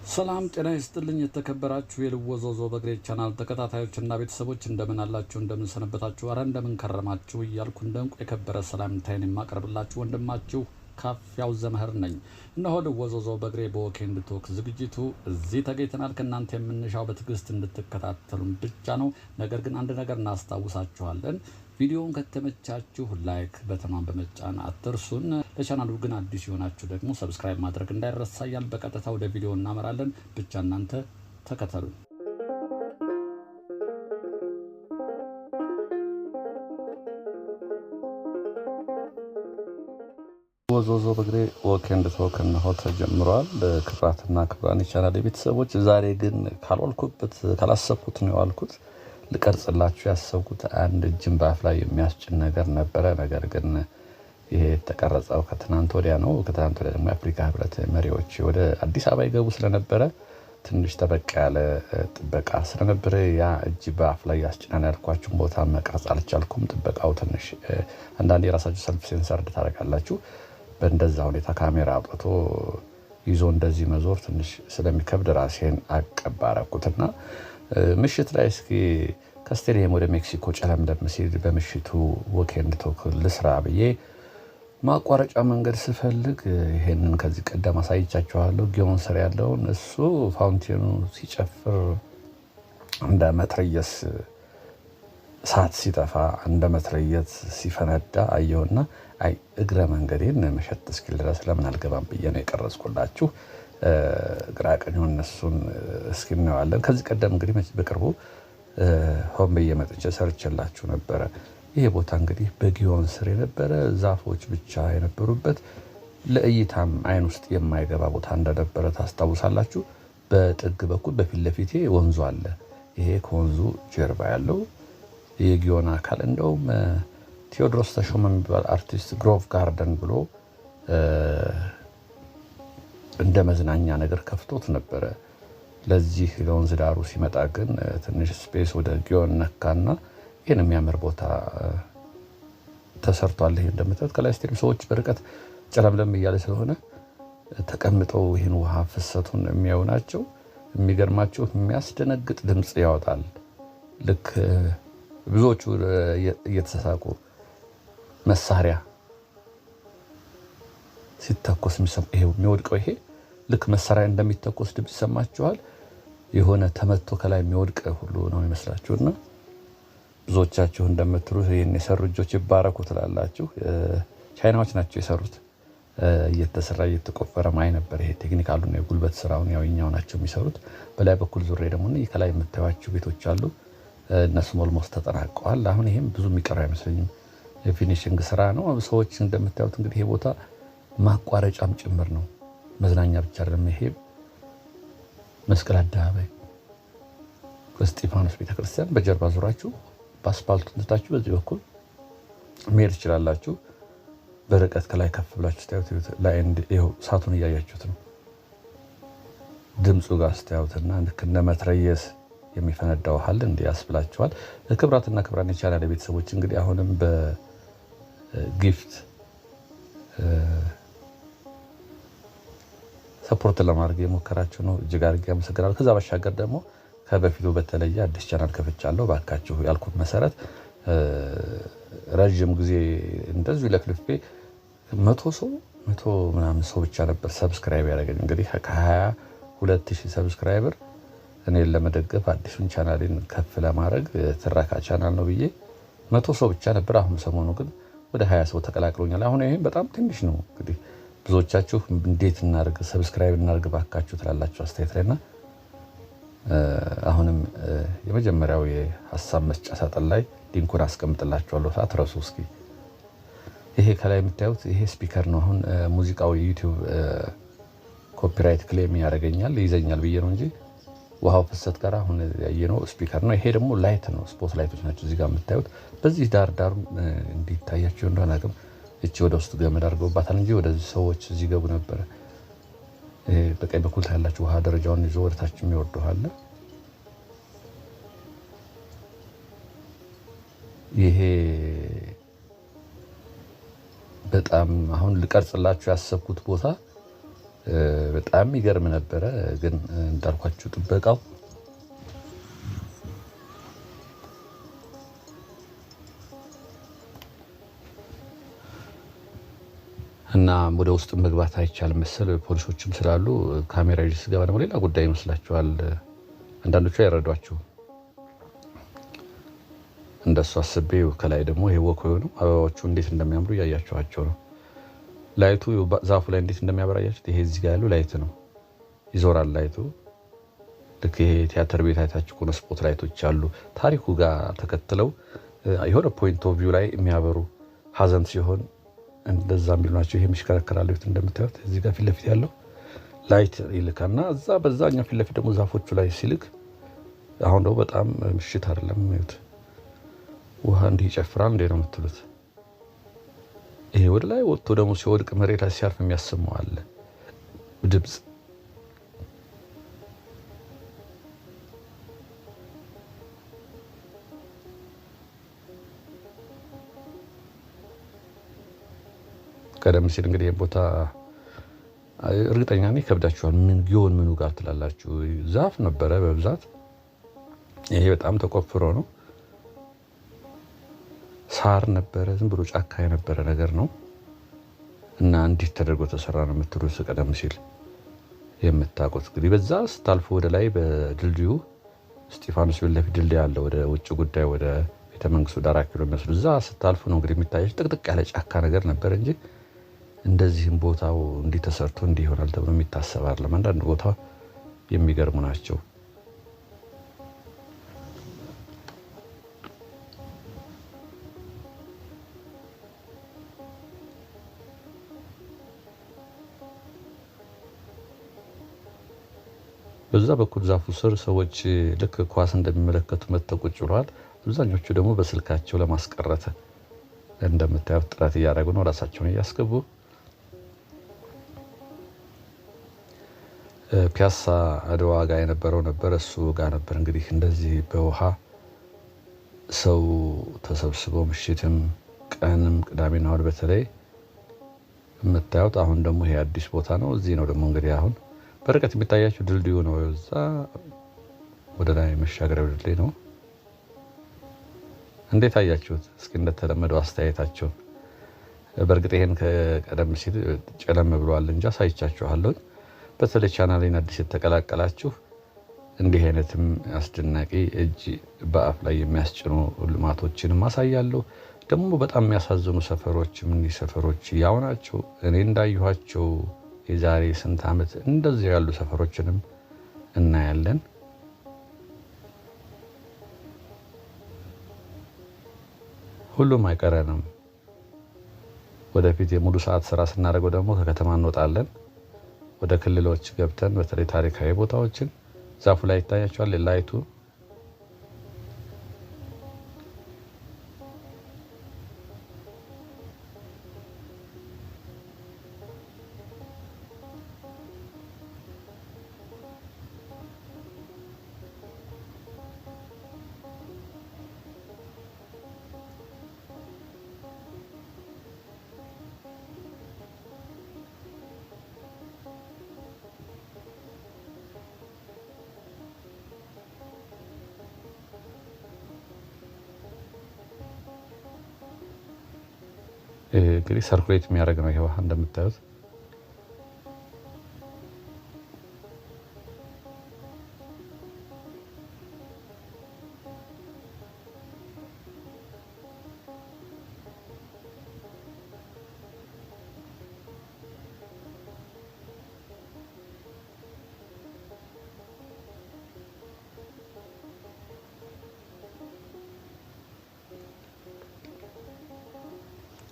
ሰላም ጤና ይስጥልኝ የተከበራችሁ የልወዞዞ በግሬ ቻናል ተከታታዮችና ቤተሰቦች እንደምን አላችሁ እንደምን ሰነበታችሁ አረ እንደምን ከረማችሁ እያልኩ እንደንቁ የከበረ ሰላምታዬን የማቀርብላችሁ ወንድማችሁ ካፊያው ዘመህር ነኝ። እነሆ ልወዞዞ በግሬ በወኬንድ ቶክ ዝግጅቱ እዚህ ተገኝተናል። ከእናንተ የምንሻው በትዕግስት እንድትከታተሉን ብቻ ነው። ነገር ግን አንድ ነገር እናስታውሳችኋለን። ቪዲዮውን ከተመቻችሁ ላይክ በተማን በመጫን አትርሱን። ለቻናሉ ግን አዲስ የሆናችሁ ደግሞ ሰብስክራይብ ማድረግ እንዳይረሳ እያልን በቀጥታ ወደ ቪዲዮ እናመራለን። ብቻ እናንተ ተከተሉን። ልወዞዞ በግሬ ወኬንድ ቶክ እነሆ ተጀምሯል። ክብራትና ክብራን የቻናል ቤተሰቦች ዛሬ ግን ካላሰብኩት ነው የዋልኩት። ልቀርጽላችሁ ያሰብኩት አንድ እጅን በአፍ ላይ የሚያስጭን ነገር ነበረ። ነገር ግን ይሄ የተቀረጸው ከትናንት ወዲያ ነው። ከትናንት ወዲያ ደግሞ የአፍሪካ ህብረት መሪዎች ወደ አዲስ አበባ ይገቡ ስለነበረ ትንሽ ጠበቅ ያለ ጥበቃ ስለነበረ ያ እጅ በአፍ ላይ ያስጭናል ያልኳችሁን ቦታ መቅረጽ አልቻልኩም። ጥበቃው ትንሽ አንዳንዴ የራሳችሁ ሰልፍ ሴንሰር ታደርጋላችሁ። በእንደዛ ሁኔታ ካሜራ አውጥቶ ይዞ እንደዚህ መዞር ትንሽ ስለሚከብድ ራሴን አቀባረኩትና ምሽት ላይ እስኪ ከስቴዲየም ወደ ሜክሲኮ ጨለምለም ሲል በምሽቱ ወኬንድ ቶክ ልስራ ብዬ ማቋረጫ መንገድ ስፈልግ ይሄንን ከዚህ ቀደም አሳይቻችኋለሁ። ጊዮን ስር ያለውን እሱ ፋውንቴኑ ሲጨፍር እንደ መትረየስ እሳት ሲጠፋ እንደ መትረየስ ሲፈነዳ አየሁና አይ እግረ መንገዴን መሸጥ እስኪል ድረስ ለምን አልገባም ብዬ ነው የቀረጽኩላችሁ። ግራ ቀኙን እነሱን እስኪ እናያለን። ከዚህ ቀደም እንግዲህ በቅርቡ ሆም ብዬ መጥቼ ሰርቼላችሁ ነበረ። ይሄ ቦታ እንግዲህ በጊዮን ስር የነበረ ዛፎች ብቻ የነበሩበት ለእይታም አይን ውስጥ የማይገባ ቦታ እንደነበረ ታስታውሳላችሁ። በጥግ በኩል በፊት ለፊቴ ወንዙ አለ። ይሄ ከወንዙ ጀርባ ያለው የጊዮን አካል እንደውም ቴዎድሮስ ተሾመ የሚባል አርቲስት ግሮቭ ጋርደን ብሎ እንደ መዝናኛ ነገር ከፍቶት ነበረ። ለዚህ ለወንዝ ዳሩ ሲመጣ ግን ትንሽ ስፔስ ወደ ጊዮን ነካና ይሄን የሚያምር ቦታ ተሰርቷል። ይሄ እንደምታዩት ከላይ ስቴዲየም ሰዎች በርቀት ጨለምለም እያለ ስለሆነ ተቀምጠው ይሄን ውሃ ፍሰቱን የሚያዩ ናቸው። የሚገርማቸው የሚያስደነግጥ ድምጽ ያወጣል። ልክ ብዙዎቹ እየተሳሳቁ መሳሪያ ሲተኮስ የሚወድቀው ይሄ ልክ መሳሪያ እንደሚተኮስ ድምጽ ይሰማችኋል። የሆነ ተመቶ ከላይ የሚወድቅ ሁሉ ነው የሚመስላችሁና ብዙዎቻችሁ እንደምትሉት ይሄን የሰሩ እጆች ይባረኩ ትላላችሁ። ቻይናዎች ናቸው የሰሩት። እየተሰራ እየተቆፈረ ማይ ነበር። ይሄ ቴክኒካሉ ነው የጉልበት ስራውን ያውኛው ናቸው የሚሰሩት። በላይ በኩል ዙሪያ ደግሞ ከላይ የምታዩዋቸው ቤቶች አሉ። እነሱም ኦልሞስት ተጠናቀዋል። አሁን ይሄም ብዙ የሚቀር አይመስለኝም። የፊኒሽንግ ስራ ነው። ሰዎች እንደምታዩት እንግዲህ ይሄ ቦታ ማቋረጫም ጭምር ነው። መዝናኛ ብቻ አይደለም። ይሄ መስቀል አደባባይ እስጢፋኖስ ቤተክርስቲያን በጀርባ ዙራችሁ በአስፋልቱ ትታችሁ በዚህ በኩል መሄድ ትችላላችሁ። በርቀት ከላይ ከፍ ብላችሁ ስታዩት ላይ ይኸው እሳቱን እያያችሁት ነው። ድምፁ ጋር ስታዩትና እንደ መትረየስ የሚፈነዳው ሀል እንዲህ ያስብላችኋል። ክብራትና ክብራን የቻናል ቤተሰቦች እንግዲህ አሁንም በጊፍት ሰፖርት ለማድረግ የሞከራችሁ ነው። እጅግ አድርጌ አመሰግናለሁ። ከዛ ባሻገር ደግሞ ከበፊቱ በተለየ አዲስ ቻናል ከፍቻለሁ። ባካችሁ ያልኩት መሰረት ረጅም ጊዜ እንደዚሁ ለፍልፌ 100 ምናምን ሰው ብቻ ነበር ሰብስክራይብ ያደረገኝ። እንግዲህ ከ22,000 ሰብስክራይበር እኔን ለመደገፍ አዲሱን ቻናሌን ከፍ ለማድረግ ትረካ ቻናል ነው ብዬ 100 ሰው ብቻ ነበር። አሁን ሰሞኑ ግን ወደ 20 ሰው ተቀላቅሎኛል። አሁን ይሄን በጣም ትንሽ ነው። እንግዲህ ብዙዎቻችሁ እንዴት እናድርግ ሰብስክራይብ እናድርግ ባካችሁ ትላላችሁ አስተያየት ላይና አሁንም የመጀመሪያው የሐሳብ መስጫ ሳጥን ላይ ሊንኩን አስቀምጥላችኋለሁ። ሳትረሱ እስኪ ይሄ ከላይ የምታዩት ይሄ ስፒከር ነው። አሁን ሙዚቃው ዩቲዩብ ኮፒራይት ክሌም ያደርገኛል ይዘኛል ብዬ ነው እንጂ ውሃው ፍሰት ጋር አሁን ያየነው ስፒከር ነው። ይሄ ደግሞ ላይት ነው። ስፖት ላይቶች ናቸው እዚህ ጋር የምታዩት። በዚህ ዳር እንዲታያቸው እንደሆነ አቅም እቺ ወደ ውስጥ ገመድ አድርገውባታል እንጂ ወደዚህ ሰዎች እዚህ ገቡ ነበር። በቀኝ በኩል ታያላችሁ ውሃ ደረጃውን ይዞ ወደታች የሚወርደው አለ። ይሄ በጣም አሁን ልቀርጽላችሁ ያሰብኩት ቦታ በጣም የሚገርም ነበረ። ግን እንዳልኳችሁ ጥበቃው እና ወደ ውስጥ መግባት አይቻልም መሰል ፖሊሶችም ስላሉ ካሜራ ይዤ ስገባ ደግሞ ሌላ ጉዳይ ይመስላችኋል። አንዳንዶቹ አይረዷችሁ። እንደሱ አስቤው ከላይ ደግሞ ይሄ ወኮ የሆኑ አበባዎቹ እንዴት እንደሚያምሩ እያያችኋቸው ነው። ላይቱ ዛፉ ላይ እንዴት እንደሚያበራ አያችሁት? ይሄ እዚህ ጋር ያለው ላይት ነው፣ ይዞራል ላይቱ። ልክ ይሄ ቲያትር ቤት አይታችሁ ከሆነ ስፖት ላይቶች አሉ ታሪኩ ጋር ተከትለው የሆነ ፖይንት ኦፍ ቪው ላይ የሚያበሩ ሀዘን ሲሆን እንደዛ የሚሉ ናቸው። ይሄ የሚሽከረከራል እንደምታዩት እዚህ ጋር ፊት ለፊት ያለው ላይት ይልካና እዛ በዛኛው ፊት ለፊት ደግሞ ዛፎቹ ላይ ሲልክ፣ አሁን ደግሞ በጣም ምሽት አይደለም ይሁት ውሃ እንዲህ ይጨፍራል እንዴ ነው የምትሉት? ይሄ ወደ ላይ ወጥቶ ደግሞ ሲወድቅ መሬት ላይ ሲያርፍ የሚያሰማው አለ ድምፅ። ቀደም ሲል እንግዲህ ቦታ እርግጠኛ ነኝ ከብዳችኋል። ምን ጊዮን ምኑ ጋር ትላላችሁ? ዛፍ ነበረ በብዛት። ይሄ በጣም ተቆፍሮ ነው። ሳር ነበረ፣ ዝም ብሎ ጫካ የነበረ ነገር ነው እና እንዲህ ተደርጎ ተሰራ ነው የምትሉት። ቀደም ሲል የምታውቁት እንግዲህ በዛ ስታልፉ ወደ ላይ በድልድዩ እስጢፋኖስ ፊት ለፊት ድልድይ አለ፣ ወደ ውጭ ጉዳይ ወደ ቤተመንግስቱ ዳራ ኪሎ የሚወስዱ እዛ ስታልፉ ነው እንግዲህ የሚታየው። ጥቅጥቅ ያለ ጫካ ነገር ነበር እንጂ እንደዚህም ቦታው እንዲህ ተሰርቶ እንዲህ ይሆናል ተብሎ የሚታሰብ አይደለም። አንዳንድ ቦታ የሚገርሙ ናቸው። በዛ በኩል ዛፉ ስር ሰዎች ልክ ኳስ እንደሚመለከቱ መጥተው ቁጭ ብለዋል። አብዛኞቹ ደግሞ በስልካቸው ለማስቀረት እንደምታዩት ጥረት እያደረጉ ነው፣ ራሳቸውን እያስገቡ። ፒያሳ አድዋ ጋር የነበረው ነበር፣ እሱ ጋር ነበር እንግዲህ እንደዚህ በውሃ ሰው ተሰብስበው ምሽትም ቀንም ቅዳሜና እሑድ በተለይ የምታዩት። አሁን ደግሞ ይሄ አዲስ ቦታ ነው። እዚህ ነው ደግሞ እንግዲህ አሁን በርቀት የሚታያችሁ ድልድዩ ነው። እዛ ወደ ላይ መሻገሪያው ድልድይ ነው። እንዴት አያችሁት? እስኪ እንደተለመደው አስተያየታችሁን። በእርግጥ ይሄን ከቀደም ሲል ጨለም ብሏል እንጂ አሳይቻችኋለሁ። በተለይ ቻናሌን አዲስ የተቀላቀላችሁ እንዲህ አይነትም አስደናቂ እጅ በአፍ ላይ የሚያስጭኑ ልማቶችንም አሳያለሁ። ደግሞ በጣም የሚያሳዝኑ ሰፈሮች እኒህ ሰፈሮች ያው ናቸው። እኔ እንዳየኋቸው የዛሬ ስንት ዓመት እንደዚህ ያሉ ሰፈሮችንም እናያለን። ሁሉም አይቀረንም። ወደፊት የሙሉ ሰዓት ስራ ስናደርገው ደግሞ ከከተማ እንወጣለን። ወደ ክልሎች ገብተን በተለይ ታሪካዊ ቦታዎችን ዛፉ ላይ ይታያቸዋል ላይቱ። እንግዲህ ሰርኩሌት የሚያደርግ ነው ይሄ ውሃ እንደምታዩት።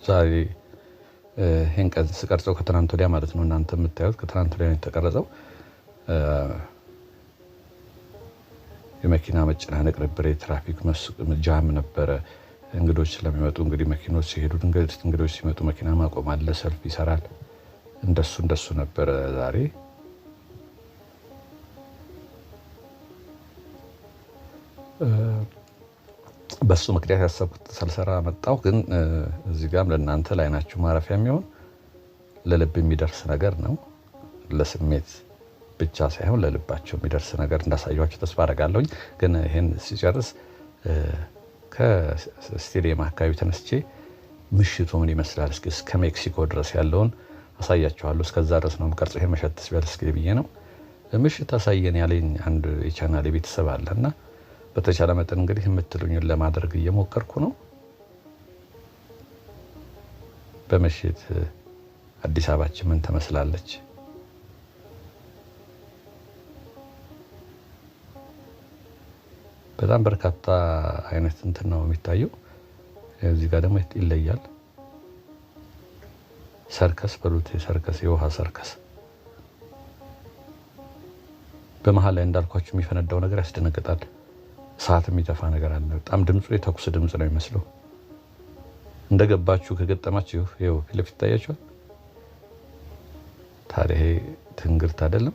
ዛሬ ይሄን ቀን ስቀርጸው ከትናንት ወዲያ ማለት ነው። እናንተ የምታዩት ከትናንት ወዲያ ነው የተቀረጸው። የመኪና መጨናነቅ ነበር፣ የትራፊክ ጃም ነበረ። እንግዶች ስለሚመጡ እንግዲህ መኪኖች ሲሄዱ እንግዶች ሲመጡ መኪና ማቆም አለ፣ ሰልፍ ይሰራል። እንደሱ ነበረ ዛሬ። በሱ ምክንያት ያሰብኩት ሳልሰራ መጣሁ። ግን እዚህ ጋርም ለእናንተ ለዓይናችሁ ማረፊያ የሚሆን ለልብ የሚደርስ ነገር ነው። ለስሜት ብቻ ሳይሆን ለልባቸው የሚደርስ ነገር እንዳሳያችሁ ተስፋ አደርጋለሁኝ። ግን ይሄን ሲጨርስ ከስቴዲየም አካባቢ ተነስቼ ምሽቱ ምን ይመስላል እስከ ሜክሲኮ ድረስ ያለውን አሳያችኋለሁ። እስከዛ ድረስ ነው የምቀርጸው። ይሄን መሸት ሲበል እስኪ ብዬ ነው። ምሽት አሳየን ያለኝ አንድ የቻናል ቤተሰብ አለና በተቻለ መጠን እንግዲህ የምትሉኝን ለማድረግ እየሞከርኩ ነው። በምሽት አዲስ አበባችን ምን ትመስላለች? በጣም በርካታ አይነት እንትን ነው የሚታየው። እዚህ ጋር ደግሞ ይለያል። ሰርከስ በሉት፣ ሰርከስ፣ የውሃ ሰርከስ። በመሀል ላይ እንዳልኳችሁ የሚፈነዳው ነገር ያስደነግጣል። ሰዓት የሚጠፋ ነገር አለ። በጣም ድምፁ የተኩስ ድምፅ ነው የሚመስለው። እንደገባችሁ ከገጠማችሁ ይኸው ፊት ለፊት ይታያችኋል። ታዲያ ይሄ ትንግርት አይደለም?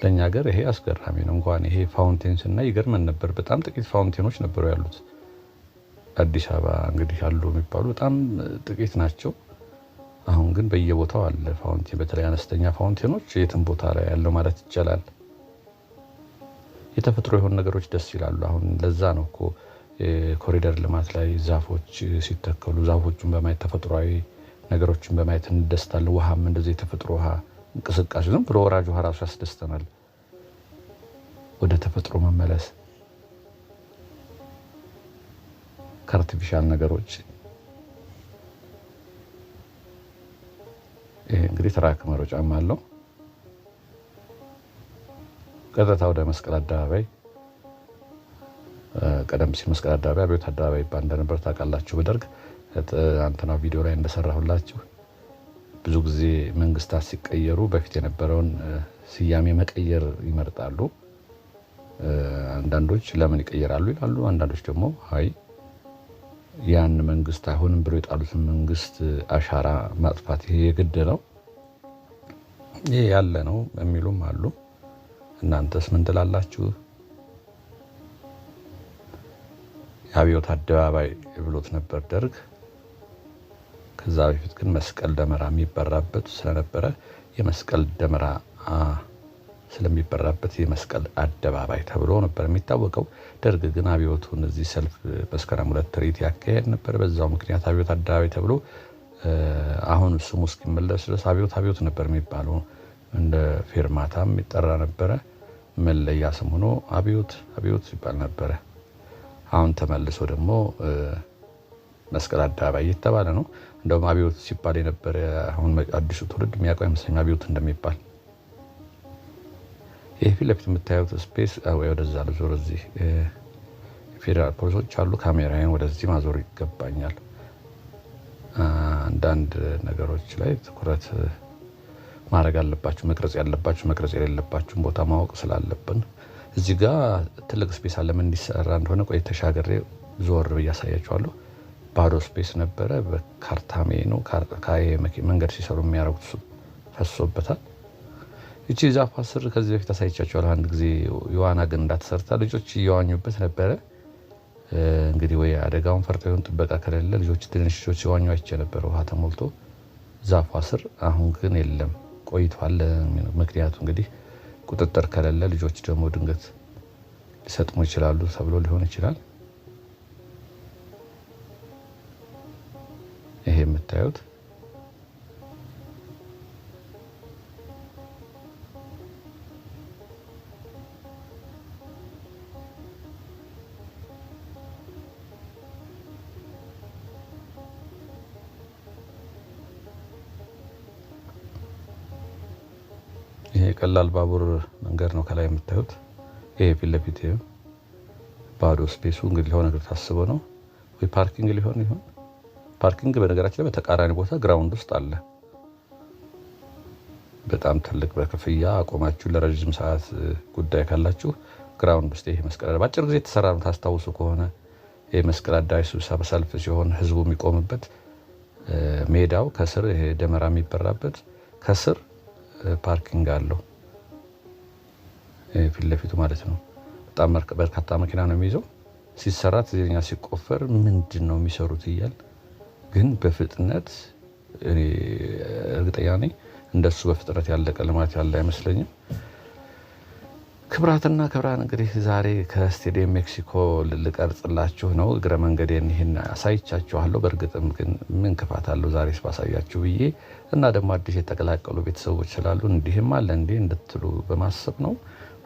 ለኛ ሀገር ይሄ አስገራሚ ነው። እንኳን ይሄ ፋውንቴን ስናይ ይገርመን ነበር። በጣም ጥቂት ፋውንቴኖች ነበሩ ያሉት አዲስ አበባ። እንግዲህ ያሉ የሚባሉ በጣም ጥቂት ናቸው። አሁን ግን በየቦታው አለ ፋውንቴን። በተለይ አነስተኛ ፋውንቴኖች የትም ቦታ ላይ ያለው ማለት ይቻላል። የተፈጥሮ የሆኑ ነገሮች ደስ ይላሉ። አሁን ለዛ ነው እኮ የኮሪደር ልማት ላይ ዛፎች ሲተከሉ ዛፎቹን በማየት ተፈጥሯዊ ነገሮችን በማየት እንደስታለን። ውሃም እንደዚህ የተፈጥሮ ውሃ እንቅስቃሴ ዝም ብሎ ወራጅ ውሃ ራሱ ያስደስተናል። ወደ ተፈጥሮ መመለስ ከአርቲፊሻል ነገሮች። ይሄ እንግዲህ ትራክ መሮጫም አለው። ቀጥታ ወደ መስቀል አደባባይ። ቀደም ሲል መስቀል አደባባይ አብዮት አደባባይ ይባል እንደነበር ታውቃላችሁ። በደርግ አንተና ቪዲዮ ላይ እንደሰራሁላችሁ ብዙ ጊዜ መንግስታት ሲቀየሩ በፊት የነበረውን ስያሜ መቀየር ይመርጣሉ። አንዳንዶች ለምን ይቀየራሉ ይላሉ። አንዳንዶች ደግሞ አይ ያን መንግስት አይሆንም ብሎ የጣሉትን መንግስት አሻራ ማጥፋት ይሄ የግድ ነው፣ ይሄ ያለ ነው የሚሉም አሉ። እናንተስ ምን ትላላችሁ? የአብዮት አደባባይ ብሎት ነበር ደርግ። ከዛ በፊት ግን መስቀል ደመራ የሚበራበት ስለነበረ የመስቀል ደመራ ስለሚበራበት የመስቀል አደባባይ ተብሎ ነበር የሚታወቀው። ደርግ ግን አብዮቱን እዚህ ሰልፍ መስከረም 2 ትርኢት ያካሄድ ነበር። በዛው ምክንያት አብዮት አደባባይ ተብሎ አሁን ስሙ እስኪመለስ ድረስ አብዮት ነበር የሚባለው። እንደ ፌርማታም ይጠራ ነበረ። መለያ ስም ሆኖ አብዮት ይባል ነበረ። አሁን ተመልሶ ደግሞ መስቀል አደባባይ እየተባለ ነው። እንደውም አብዮት ሲባል የነበረ አሁን አዲሱ ትውልድ የሚያውቀው አይመስለኝም አብዮት እንደሚባል። ይህ ፊት ለፊት የምታዩት ስፔስ ወይ ወደዛ ልዞር። እዚህ ፌዴራል ፖሊሶች አሉ። ካሜራዬን ወደዚህ ማዞር ይገባኛል። አንዳንድ ነገሮች ላይ ትኩረት ማድረግ አለባችሁ። መቅረጽ ያለባችሁ መቅረጽ የሌለባችሁን ቦታ ማወቅ ስላለብን እዚህ ጋር ትልቅ ስፔስ አለ። ምን እንዲሰራ እንደሆነ ቆይ ተሻገሬ ዞር ብዬ አሳያችኋለሁ። ባዶ ስፔስ ነበረ። በካርታሜ ነው መንገድ ሲሰሩ የሚያደርጉት ፈሶበታል። እቺ ዛፍ ስር ከዚህ በፊት አሳይቻችኋለሁ። አንድ ጊዜ የዋና ገንዳ ተሰርታ ልጆች እየዋኙበት ነበረ። እንግዲህ ወይ አደጋውን ፈርተው ይሁን ጥበቃ ከሌለ ልጆች ትንሽ ልጆች ሲዋኙ አይቼ ነበር ውሃ ተሞልቶ ዛፏ ስር። አሁን ግን የለም ቆይቷል። ምክንያቱ እንግዲህ ቁጥጥር ከሌለ ልጆች ደግሞ ድንገት ሊሰጥሙ ይችላሉ ተብሎ ሊሆን ይችላል። ይሄ የምታዩት ይሄ ቀላል ባቡር መንገድ ነው። ከላይ የምታዩት ይሄ ፊት ለፊት ባዶ ስፔሱ እንግዲህ ለሆነ ነገር ታስቦ ነው ወይ ፓርኪንግ ሊሆን ይሆን? ፓርኪንግ በነገራችን ላይ በተቃራኒ ቦታ ግራውንድ ውስጥ አለ። በጣም ትልቅ በክፍያ አቆማችሁ ለረጅም ሰዓት ጉዳይ ካላችሁ ግራውንድ ውስጥ ይሄ መስቀል በአጭር ጊዜ የተሰራ ነው። ታስታውሱ ከሆነ ይሄ መስቀል አዳራሽ ስብሰባ ሰልፍ ሲሆን ህዝቡ የሚቆምበት ሜዳው ከስር ይሄ ደመራ የሚበራበት ከስር ፓርኪንግ አለው። ፊት ለፊቱ ማለት ነው። በጣም በርካታ መኪና ነው የሚይዘው። ሲሰራ ትዝኛ ሲቆፈር ምንድን ነው የሚሰሩት እያል ግን በፍጥነት እርግጠኛ ነኝ እንደሱ በፍጥነት ያለቀ ልማት ያለ አይመስለኝም። ክብራትና ክብራን እንግዲህ ዛሬ ከስቴዲየም ሜክሲኮ ልቀርጽላችሁ ነው። እግረ መንገዴን ይሄን አሳይቻችኋለሁ። በእርግጥም ግን ምን ክፋት አለው ዛሬስ ባሳያችሁ ብዬ እና ደግሞ አዲስ የተቀላቀሉ ቤተሰቦች ስላሉ እንዲህም አለ እንዴ እንድትሉ በማሰብ ነው።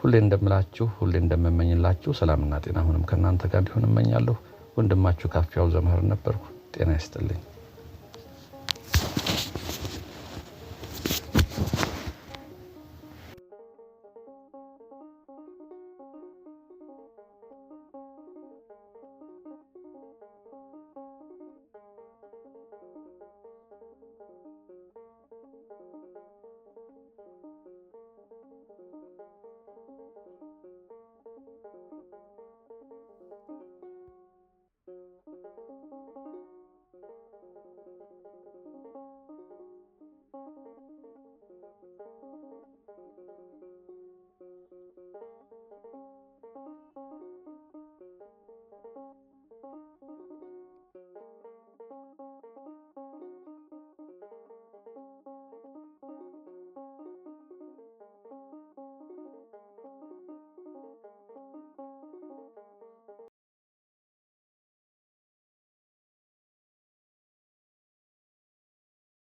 ሁሌ እንደምላችሁ ሁሌ እንደምመኝላችሁ ሰላምና ጤና አሁንም ከእናንተ ጋር እንዲሆን እመኛለሁ። ወንድማችሁ ካፊያው ዘመህር ነበርኩ። ጤና ይስጥልኝ።